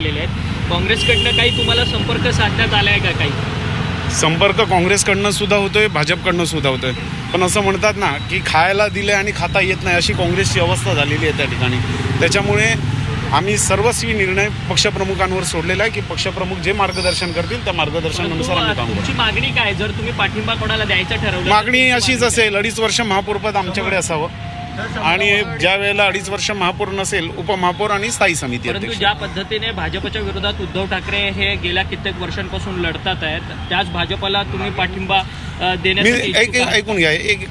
आहेत. काँग्रेसकडनं काही तुम्हाला संपर्क साधण्यात आला आहे का? काही संपर्क काँग्रेसकडनं सुद्धा होतोय, भाजपकडनं सुद्धा होतोय. पण असं म्हणतात ना की खायला दिले आणि खाता येत नाही, अशी काँग्रेसची अवस्था झालेली आहे त्या ठिकाणी. त्याच्यामुळे आम्ही सर्वस्वी निर्णय पक्षप्रमुखांवर सोडलेला आहे की पक्षप्रमुख जे मार्गदर्शन करतील त्या मार्गदर्शनानुसार आम्ही काम करू. तुमची मागणी काय? जर तुम्ही पाठिंबा कोणाला द्यायचं ठरवलं, मागणी अशीच असेल, 2.5 वर्ष महापौरपद आमच्याकडे असावं आणि ज्या वेळेला 2.5 वर्ष महापौर नसेल, उपमहापौर आणि स्थायी समिती परंतु अध्यक्ष. ज्या पद्धतीने भाजपच्या विरोधात उद्धव ठाकरे हे गेल्या कित्येक वर्षांपासून लढतात आहेत, त्याच भाजपला तुम्ही पाठिंबा देण्यासाठी इच्छुक आहात? ऐकून घ्या.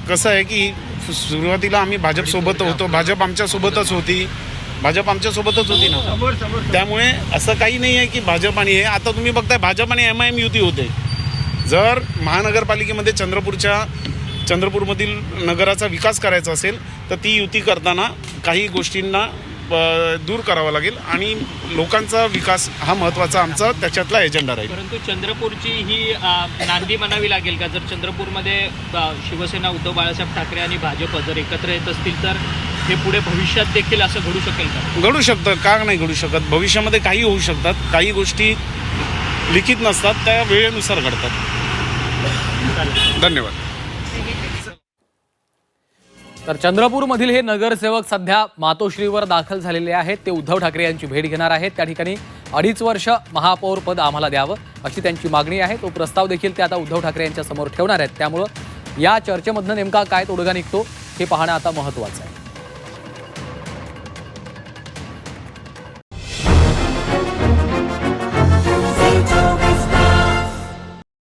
कसं आहे की सुरुवातीला आम्ही भाजपसोबत होतो, भाजप आमच्यासोबतच होती ना. त्यामुळे असं काही नाही आहे की भाजप आणि हे आता तुम्ही बघताय भाजप आणि MIM युती होते. जर महानगरपालिकेमध्ये चंद्रपूरमधील नगराचा विकास करायचा असेल तर ती युती करताना काही गोष्टींना दूर करावा लागेल आणि लोकांचा विकास हा महत्त्वाचा आमचा त्याच्यातला एजेंडा राहील. परंतु चंद्रपूरची ही नांदी म्हणावी लागेल का? जर चंद्रपूरमध्ये शिवसेना, उद्धव बाळासाहेब ठाकरे आणि भाजप जर एकत्र येत असतील तर हे पुढे भविष्यात देखील असं घडू शकेल का? घडू शकतं, का नाही घडू शकत. भविष्यामध्ये काही होऊ शकतात. काही गोष्टी लिखित नसतात, त्या वेळेनुसार घडतात. धन्यवाद. तर चंद्रपूरमधील हे नगरसेवक सध्या मातोश्रीवर दाखल झालेले आहेत. ते उद्धव ठाकरे यांची भेट घेणार आहेत. त्या ठिकाणी 2.5 वर्ष महापौर पद आम्हाला द्यावं अशी त्यांची मागणी आहे. तो प्रस्ताव देखील ते आता उद्धव ठाकरे यांच्या समोर ठेवणार आहेत. त्यामुळं या चर्चेमधनं नेमका काय तोडगा निघतो हे पाहणं आता महत्त्वाचं आहे.